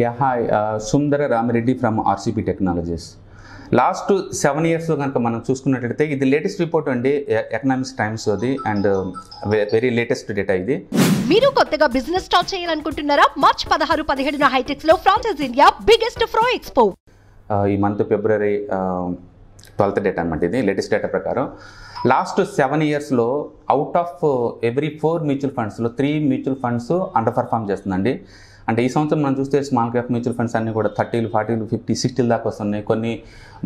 Yeah, hi, Sundara Ramireddy from RCP Technologies. Last 7 ఇయర్స్లో కనుక మనం చూసుకున్నట్లయితే ఇది లేటెస్ట్ రిపోర్ట్ అండి, ఎకనామిక్స్ టైమ్స్ అది, అండ్ వెరీ లేటెస్ట్ డేటా ఇది. మీరు కొత్తగా బిజినెస్ స్టార్ట్ చేయాలనుకుంటున్నారా? మార్చ్ 16-17 హైటెక్స్ లో ఫ్రాన్సెస్ ఇండియా బిగ్గెస్ట్ ఫ్రో ఎక్స్పో. ఈ మంత్ ఫిబ్రవరి 12th డేటా అనమాట. ఇది లేటెస్ట్ డేటా ప్రకారం లాస్ట్ 7 ఇయర్స్లో అవుట్ ఆఫ్ ఎవ్రీ 4 మ్యూచువల్ ఫండ్స్లో 3 మ్యూచువల్ ఫండ్స్ అండర్ పర్ఫామ్ చేస్తుందండి. అంటే ఈ సంవత్సరం మనం చూస్తే స్మాల్ క్యాప్ మ్యూచువల్ ఫండ్స్ అన్నీ కూడా 30, 40, 50, 60 దాకా వస్తున్నాయి. కొన్ని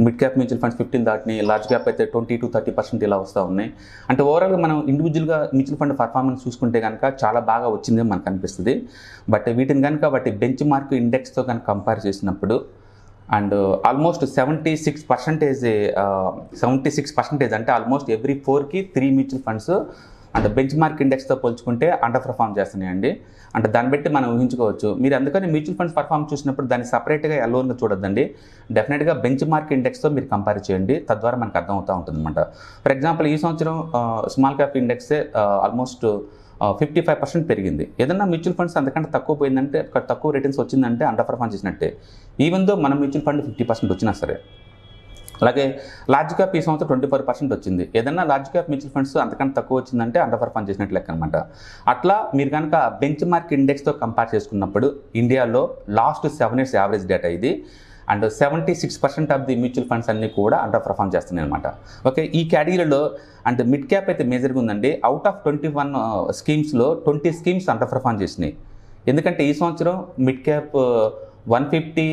మిడ్ క్యాప్ మ్యూచువల్ ఫండ్స్ 15 దాటినాయి. లార్జ్ క్యాప్ అయితే 20-30% ఇలా వస్తూ ఉన్నాయి. అంటే ఓవరాల్గా మనం ఇండివిజువల్గా మ్యూచువల్ ఫండ్ పర్ఫార్మెన్స్ చూసుకుంటే కనుక చాలా బాగా వచ్చిందని మనకు అనిపిస్తుంది. బట్ వీటిని కనుక వాటి బెంచ్ మార్క్ ఇండెక్స్తో కనుక కంపేర్ చేసినప్పుడు అండ్ ఆల్మోస్ట్ 76% అంటే ఆల్మోస్ట్ ఎవ్రీ 4కి 3 మ్యూచువల్ ఫండ్స్ అంటే బెంచ్ మార్క్ ఇండెక్స్తో పోల్చుకుంటే అండర్ పర్ఫామ్ చేస్తున్నాయండి. అంటే దాన్ని బట్టి మనం ఊహించుకోవచ్చు. మీరు అందుకని మ్యూచువల్ ఫండ్స్ పర్ఫామ్ చూసినప్పుడు దాన్ని సపరేట్గా అలోన్గా చూడొద్దండి. డెఫినెట్గా బెంచ్ మార్క్ ఇండెక్స్తో మీరు కంపేర్ చేయండి. తద్వారా మనకు అర్థమవుతూ ఉంటుంది అనమాట. ఫర్ ఎగ్జాంపుల్ ఈ సంవత్సరం స్మాల్ క్యాప్ ఇండెక్సే ఆల్మోస్ట్ 55% పెరిగింది. ఏదన్నా మ్యూచువల్ ఫండ్స్ అంతకంటే తక్కువ పోయిందంటే, తక్కువ రిటర్న్స్ వచ్చిందంటే అండర్ పర్ఫామ్ చేసినట్టే, ఈవెన్ దో మన మ్యూచువల్ ఫండ్ 50% వచ్చినా సరే. అలాగే లార్జ్ క్యాప్ ఈ సంవత్సరం 24% వచ్చింది. ఏదన్నా లార్జ్ క్యాప్ మ్యూచువల్ ఫండ్స్ అంతకంటే తక్కువ వచ్చిందంటే అండర్ పర్ఫామ్ చేసినట్లు లెక్క అనమాట. అట్లా మీరు కనుక బెంచ్ మార్క్ ఇండెక్స్తో కంపేర్ చేసుకున్నప్పుడు ఇండియాలో లాస్ట్ 7 ఇయర్స్ యావరేజ్ డేటా ఇది. And 76% of the mutual funds అన్నీ కూడా అండర్ పర్ఫామ్ చేస్తున్నాయి అనమాట. ఓకే, ఈ కేటగిరీలో అండ్ మిడ్ క్యాప్ అయితే మేజర్గా ఉందండి. Out of 21 స్కీమ్స్లో 20 schemes under perform చేసినాయి. ఎందుకంటే ఈ సంవత్సరం మిడ్ క్యాప్ 150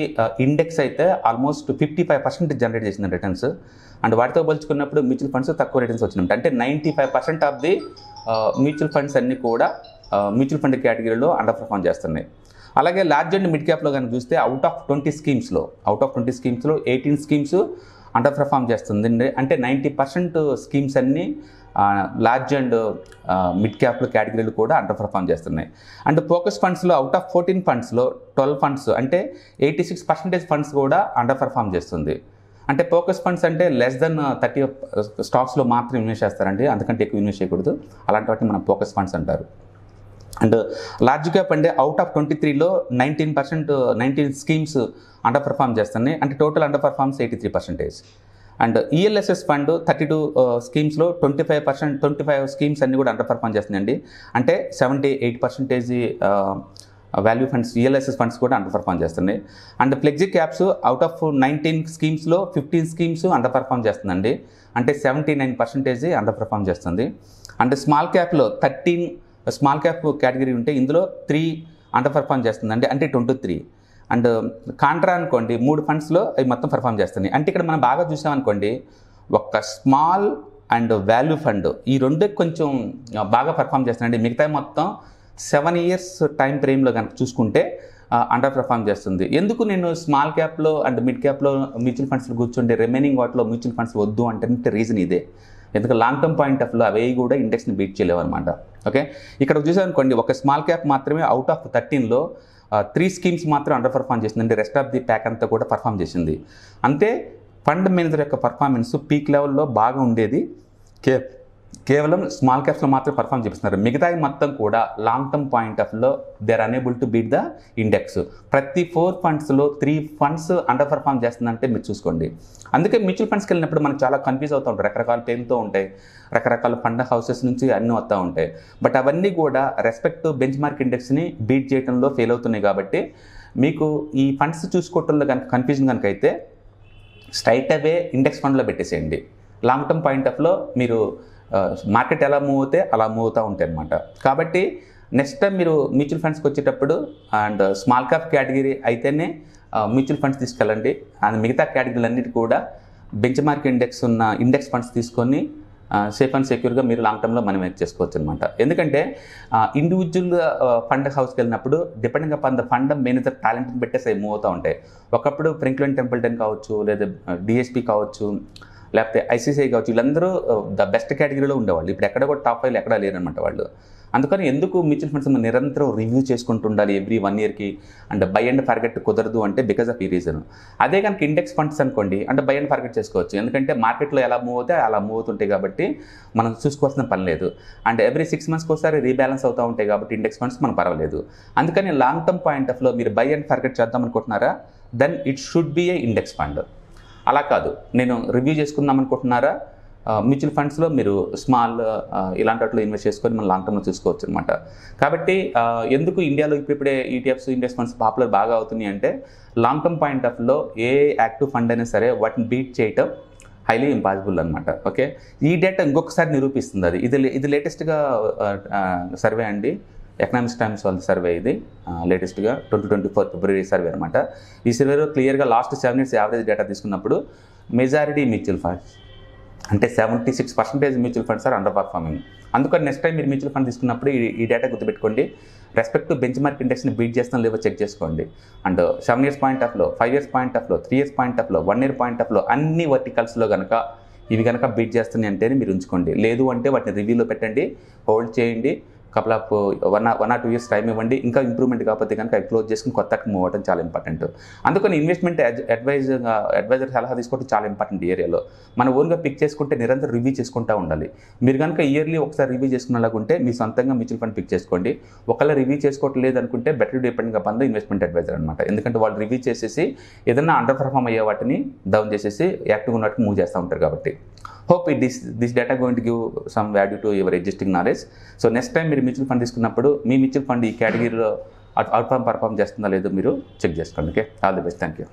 ఇండెక్స్ అయితే ఆల్మోస్ట్ 55% జనరేట్ చేసిన రిటర్న్స్. అండ్ వాటితో పోల్చుకున్నప్పుడు మ్యూచువల్ ఫండ్స్ తక్కువ రిటర్న్స్ వచ్చినాయి. అంటే 95% ఆఫ్ ది మ్యూచువల్ ఫండ్స్ అన్నీ కూడా మ్యూచువల్ ఫండ్ కేటగిరీలో అండర్ పర్ఫామ్ చేస్తున్నాయి. అలాగే లార్జ్ అండ్ మిడ్ క్యాప్లో కనుక చూస్తే out of 20 స్కీమ్స్లో 18 schemes underperform చేస్తుంది. అంటే 90% స్కీమ్స్ అన్నీ లార్జ్ అండ్ మిడ్ క్యాప్లో కేటగిరీలు కూడా అండర్ పర్ఫామ్ చేస్తున్నాయి. అండ్ ఫోకస్ ఫండ్స్లో అవుట్ ఆఫ్ 14 ఫండ్స్లో 12 ఫండ్స్ అంటే 86% ఫండ్స్ కూడా అండర్ పర్ఫామ్ చేస్తుంది. అంటే ఫోకస్ ఫండ్స్ అంటే లెస్ దెన్ 30 స్టాక్స్లో మాత్రం ఇన్వెస్ట్ చేస్తారండి, అందుకంటే ఎక్కువ ఇన్వెస్ట్ చేయకూడదు. అలాంటి వాటిని మనం ఫోకస్ ఫండ్స్ అంటారు. అండ్ లార్జ్ క్యాప్ అంటే అవుట్ ఆఫ్ 23లో 19 స్కీమ్స్ అండర్ పర్ఫామ్ చేస్తున్నాయి. అంటే total underperforms 83%. And ELSS fund 32 స్కీమ్స్లో 25 స్కీమ్స్ అన్నీ కూడా అండర్ పర్ఫామ్ చేస్తున్నాయండి. అంటే 78% వాల్యూ ఫండ్స్ ఈఎల్ఎస్ఎస్ ఫండ్స్ కూడా అండర్ పర్ఫామ్ చేస్తున్నాయి. And flexi caps out of 19 స్కీమ్స్లో 15 స్కీమ్స్ అండర్ పర్ఫామ్ చేస్తుందండి. అంటే 79% అండర్ పర్ఫామ్ చేస్తుంది. అండ్ స్మాల్ క్యాప్లో 13 స్మాల్ క్యాప్ కేటగిరీ ఉంటే ఇందులో 3 అండర్ పర్ఫామ్ చేస్తుందండి. అంటే 23. అండ్ కాంట్రా అనుకోండి 3 ఫండ్స్లో అవి మొత్తం పర్ఫామ్ చేస్తున్నాయి. అంటే ఇక్కడ మనం బాగా చూసామనుకోండి, ఒక స్మాల్ అండ్ వాల్యూ ఫండ్ ఈ రెండు కొంచెం బాగా పర్ఫామ్ చేస్తున్నాయండి. మిగతా మొత్తం 7 ఇయర్స్ టైం ఫ్రేమ్లో కనుక చూసుకుంటే అండర్ పర్ఫామ్ చేస్తుంది. ఎందుకు నేను స్మాల్ క్యాప్లో అండ్ మిడ్ క్యాప్లో మ్యూచువల్ ఫండ్స్లో కూర్చుంటే రిమైనింగ్ వాటిలో మ్యూచువల్ ఫండ్స్ వద్దు అంటే రీజన్ ఇదే. ఎందుకంటే long term point of view అవి కూడా ఇండెక్స్ని బీట్ చేయలేవు అనమాట. ఓకే, ఇక్కడ చూసామనుకోండి ఒక స్మాల్ క్యాప్ మాత్రమే అవుట్ ఆఫ్ 13లో 3 స్కీమ్స్ మాత్రం అండర్ పర్ఫామ్ చేసింది. అంటే రెస్ట్ ఆఫ్ ది ప్యాక్ అంతా కూడా పర్ఫామ్ చేసింది. అంతే ఫండ్ మేనేజర్ యొక్క పర్ఫార్మెన్స్ పీక్ లెవెల్లో బాగా ఉండేది కేవలం స్మాల్ క్యాప్స్లో మాత్రం పర్ఫామ్ చేస్తున్నారు. మిగతాయి మొత్తం కూడా లాంగ్ టర్మ్ పాయింట్ ఆఫ్ వ్యూలో they are unable to beat the index. ప్రతి 4 ఫండ్స్లో 3 ఫండ్స్ అండర్ పర్ఫామ్ చేస్తుందంటే మీరు చూసుకోండి. అందుకే మ్యూచువల్ ఫండ్స్కి వెళ్ళినప్పుడు మనకు చాలా కన్ఫ్యూజ్ అవుతూ ఉంటాయి. రకరకాల పేర్లతో ఉంటాయి, రకరకాల ఫండ్ హౌసెస్ నుంచి అన్నీ వస్తూ ఉంటాయి. బట్ అవన్నీ కూడా రెస్పెక్ట్ బెంచ్ మార్క్ ఇండెక్స్ని బీట్ చేయడంలో ఫెయిల్ అవుతున్నాయి. కాబట్టి మీకు ఈ ఫండ్స్ చూసుకోవటంలో కనుక కన్ఫ్యూజన్ కనుక అయితే స్ట్రైట్ అవే ఇండెక్స్ ఫండ్లో పెట్టేసేయండి. లాంగ్ టర్మ్ పాయింట్ ఆఫ్ వ్యూలో మీరు మార్కెట్ ఎలా మూవ్ అవుతే అలా మూవ్ అవుతూ ఉంటాయి అన్నమాట. కాబట్టి నెక్స్ట్ టైం మీరు మ్యూచువల్ ఫండ్స్కి వచ్చేటప్పుడు అండ్ స్మాల్ క్యాప్ కేటగిరీ అయితేనే మ్యూచువల్ ఫండ్స్ తీసుకెళ్ళండి. అండ్ మిగతా కేటగిరీలు అన్నిటి కూడా బెంచ్ మార్క్ ఇండెక్స్ ఉన్న ఇండెక్స్ ఫండ్స్ తీసుకొని సేఫ్ అండ్ సెక్యూర్గా మీరు లాంగ్ టర్మ్లో మనం మేక్ చేసుకోవచ్చు అనమాట. ఎందుకంటే ఇండివిజువల్ ఫండ్ హౌస్కి వెళ్ళినప్పుడు depending upon the fund manager టాలెంట్ని పెట్టేసి మూవ్ అవుతూ ఉంటాయి. ఒకప్పుడు ఫ్రాంక్లిన్ టెంపుల్టన్ కావచ్చు, లేదా డిఎస్పీ కావచ్చు, లేకపోతే ఐసీసీఐ కావచ్చు, వీళ్ళందరూ ద బెస్ట్ కేటగిరీలో ఉండేవాళ్ళు. ఇప్పుడు ఎక్కడ కూడా టాప్ 5 ఎక్కడా లేరనమాట వాళ్ళు. అందుకని ఎందుకు మ్యూచువల్ ఫండ్స్ నిరంతరం రివ్యూ చేసుకుంటూ ఉండాలి ఎవ్రీ 1 ఇయర్కి, అంటే బై అండ్ ఫర్గెట్ కుదరదు అంటే బికాస్ ఆఫ్ ఈ రీజన్. అదే కనుక ఇండెక్స్ ఫండ్స్ అనుకోండి, అంటే బై అండ్ ఫర్గెట్ చేసుకోవచ్చు, ఎందుకంటే మార్కెట్లో ఎలా మూవ్ అవుతాయి అలా మూవ్ అవుతుంటాయి కాబట్టి మనం చూసుకోవాల్సిన పని లేదు. అండ్ ఎవ్రీ 6 monthsకి ఒకసారి రీబ్యాలెన్స్ అవుతూ ఉంటాయి కాబట్టి ఇండెక్స్ ఫండ్స్ మనకు పర్వాలేదు. అందుకని లాంగ్ టర్మ్ పాయింట్ ఆఫ్లో మీరు బై అండ్ ఫర్గెట్ చేద్దాం అనుకుంటున్నారా, then it should be a index fund. అలా కాదు, నేను రివ్యూ చేసుకుందాం అనుకుంటున్నారా, మ్యూచువల్ ఫండ్స్లో మీరు స్మాల్ ఇలాంటి వాటిలో ఇన్వెస్ట్ చేసుకొని మనం లాంగ్ టర్మ్లో చూసుకోవచ్చు అనమాట. కాబట్టి ఎందుకు ఇండియాలో ఇప్పుడిప్పుడే ఈటీఎఫ్స్ ఇండెక్స్ ఫండ్స్ పాపులర్ బాగా అవుతున్నాయి అంటే, లాంగ్ టర్మ్ పాయింట్ ఆఫ్లో ఏ యాక్టివ్ ఫండ్ అయినా సరే వాటిని బీట్ చేయటం హైలీ ఇంపాసిబుల్ అనమాట. ఓకే, ఈ డేటా ఇంకొకసారి నిరూపిస్తుంది. అది ఇది లేటెస్ట్గా సర్వే అండి, ఎకనామిక్స్ టైమ్స్ వాళ్ళ సర్వే, ఇది లేటెస్ట్గా 2024 February సర్వే అనమాట. ఈ సర్వేలో క్లియర్గా లాస్ట్ 7 years యావరేజ్ డేటా తీసుకున్నప్పుడు మెజారిటీ మ్యూచువల్ ఫండ్స్ అంటే 76% mutual funds are underperforming. అందుకని నెక్స్ట్ టైం మీరు మ్యూచువల్ ఫండ్ తీసుకున్నప్పుడు ఈ డేటా గుర్తుపెట్టుకోండి. రెస్పెక్ట్ టు బెంచ్ మార్క్ ఇండెక్స్ని బీట్ చేస్తాం లేవో చెక్ చేసుకోండి. అండ్ 7 years పాయింట్ ఆఫ్లో, 5 years పాయింట్ ఆఫ్లో, 3 years పాయింట్ ఆఫ్లో, 1 year పాయింట్ ఆఫ్లో అన్ని వర్టికల్స్లో కనుక ఇవి కనుక బీట్ చేస్తున్నాయి అంటేనే మీరు ఉంచుకోండి. లేదు అంటే వాటిని రివ్యూలో పెట్టండి, హోల్డ్ చేయండి, couple of 1 or 2 years time ఇవ్వండి. ఇంకా ఇంప్రూవ్మెంట్ కాకపోతే కనుక అవి క్లోజ్ చేసుకుని కొత్తకి మూవ్ అవ్వడం చాలా ఇంపార్టెంట్. అందుకని ఇన్వెస్ట్మెంట్ అడ్వైజర్ సలహా తీసుకోవడం చాలా ఇంపార్టెంట్. ఏరియాలో మన ఓన్గా పిక్ చేసుకుంటే నిరంతరం రివ్యూ చేసుకుంటూ ఉండాలి. మీరు కనుక ఇయర్లీ ఒకసారి రివ్యూ చేసుకునేలాగుంటే మీ సొంతంగా మ్యూచువల్ ఫండ్ పిక్ చేసుకోండి. ఒకవేళ రివ్యూ చేసుకోవట్లేదు లేదనుకుంటే better depending upon the investment advisor అనమాట. ఎందుకంటే వాళ్ళు రివ్యూ చేసేసి ఏదైనా అండర్ పర్ఫార్మ్ అయ్యే వాటిని డౌన్ చేసేసి యాక్టివ్గా ఉన్న వాటిని మూవ్ చేస్తూ ఉంటారు. కాబట్టి hope this data going to give some value to your existing knowledge. So next time మీరు మ్యూచువల్ ఫండ్ తీసుకున్నప్పుడు మీ మ్యూచువల్ ఫండ్ ఈ కేటగిరీలో అవుట్ పర్ఫార్మ్ చేస్తుందా లేదో మీరు చెక్ చేసుకోండి. Okay, all the best, thank you.